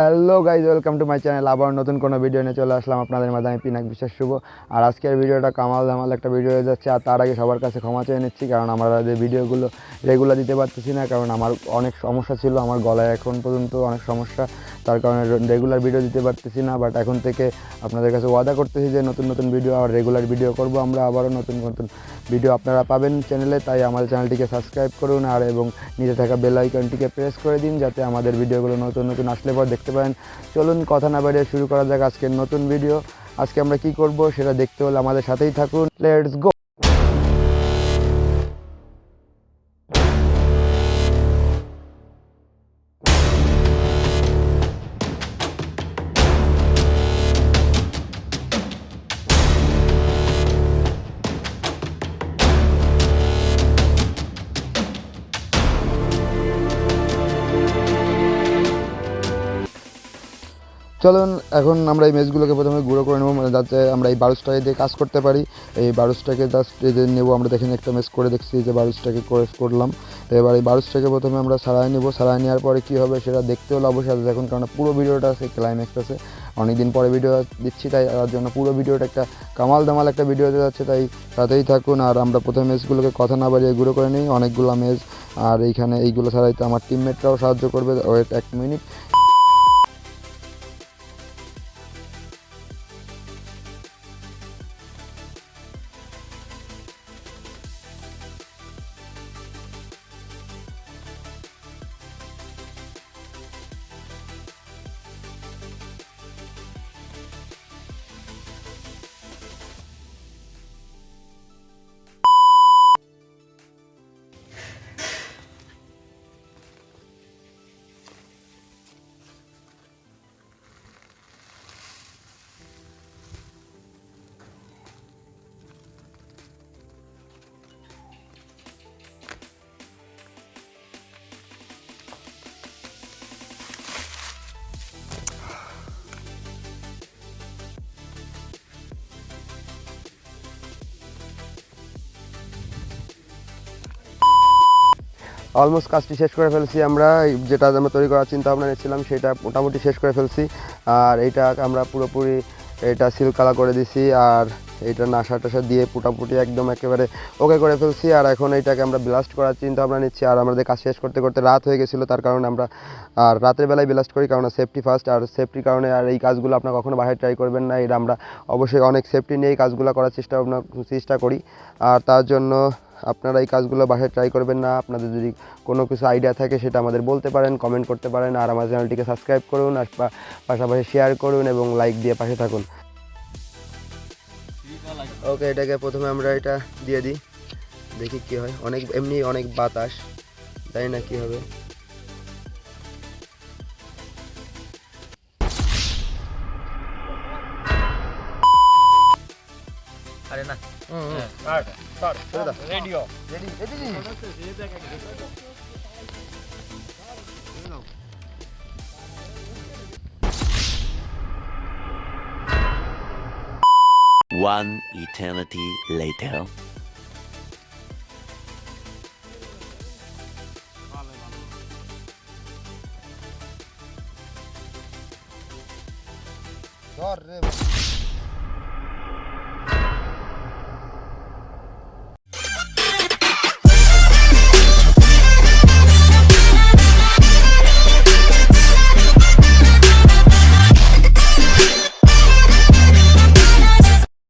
Hello guys, welcome to my channel. আবার নতুন কোনো ভিডিও নিয়ে চলে আসলাম আপনাদের মাঝে। আমি পিনাক বিশ্বাস শুভ। আর আজকের ভিডিওটা কামাল ধামাল একটা ভিডিও হয়ে যাচ্ছে। আর তার আগে সবার কাছে ক্ষমা চেয়ে নিচ্ছি, কারণ আমরা যে ভিডিওগুলো রেগুলার দিতে পারতেছি না, কারণ আমার অনেক সমস্যা ছিল। আমার গলায় এখন পর্যন্ত অনেক সমস্যা, তার কারণে রেগুলার ভিডিও দিতে পারতেছি না। বাট এখন থেকে আপনাদের কাছে ওয়াদা করতেছি যে নতুন নতুন ভিডিও আর রেগুলার ভিডিও করব আমরা। আবারও নতুন নতুন ভিডিও আপনারা পাবেন চ্যানেলে। তাই আমাদের চ্যানেলটিকে সাবস্ক্রাইব করুন আর এবং নিচে থাকা বেল আইকনটিকে প্রেস করে দিন, যাতে আমাদের ভিডিওগুলো নতুন নতুন আসলে পর দেখতে পারেন। চলুন কথা না বাড়িয়ে শুরু করা যাক আজকের নতুন ভিডিও। আজকে আমরা কি করব সেটা দেখতে হলে আমাদের সাথেই থাকুন। Let's go. চলুন এখন আমরা এই মেজগুলোকে প্রথমে গুঁড়ো করে নেবো, যাতে আমরা এই বারুসটাকে দিয়ে কাজ করতে পারি। এই বারুসটাকে জাস্ট নেবো। আমরা দেখেন একটা মেজ করে দেখছি যে বারুসটাকে করলাম। এবার এই বারুসটাকে প্রথমে আমরা সারাই নেবো। সারাই নেওয়ার পরে কী হবে সেটা দেখতে হলে অবশ্যই সাথে দেখুন, কারণ পুরো ভিডিওটা আছে, ক্লাইম্যাক্স আছে। অনেকদিন পরে ভিডিও দিচ্ছি, তাই তার জন্য পুরো ভিডিওটা একটা কামাল দামাল একটা ভিডিও হতে যাচ্ছে, তাই সাথেই থাকুন। আর আমরা প্রথমে মেজগুলোকে কথা না বাড়িয়ে গুঁড়ো করে নিই, অনেকগুলো মেজ। আর এইগুলো সারাইতে আমার টিমমেটরাও সাহায্য করবে। Wait 1 minute. অলমোস্ট কাজটি শেষ করে ফেলছি আমরা। যেটা আমরা তৈরি করার চিন্তা ভাবনা নিচ্ছিলাম সেটা মোটামুটি শেষ করে ফেলছি। আর এইটা আমরা পুরোপুরি এটা সিল কালার করে দিছি। আর এইটা নাশা টাশা দিয়ে পুটাপুটি একদম একেবারে ওকে করে ফেলছি। আর এখন এইটাকে আমরা ব্লাস্ট করার চিন্তা ভাবনা নিচ্ছি। আর আমাদের কাজ শেষ করতে করতে রাত হয়ে গেছিলো, তার কারণে আমরা আর রাতের বেলায় ব্লাস্ট করি, কারণ সেফটি ফার্স্ট। আর সেফটির কারণে আর এই কাজগুলো আপনারা কখনো বাইরে ট্রাই করবেন না। এটা আমরা অবশ্যই অনেক সেফটি নিয়ে এই কাজগুলো করার চেষ্টা করি। আর তার জন্য আপনারা এই কাজগুলো বাসায় ট্রাই করবেন না। আপনাদের যদি কোনো কিছু আইডিয়া থাকে সেটা আমাদের বলতে পারেন, কমেন্ট করতে পারেন। আর আমার চ্যানেলটিকে সাবস্ক্রাইব করুন, আর পাশাপাশি শেয়ার করুন এবং লাইক দিয়ে পাশে থাকুন। ওকে, এটাকে প্রথমে আমরা এটা দিয়ে দিই, দেখি কী হয়। এমনি অনেক বাতাস, জানি না কী হবে। আরে না রেডিও রেডি। 1 eternity later. ধর রে।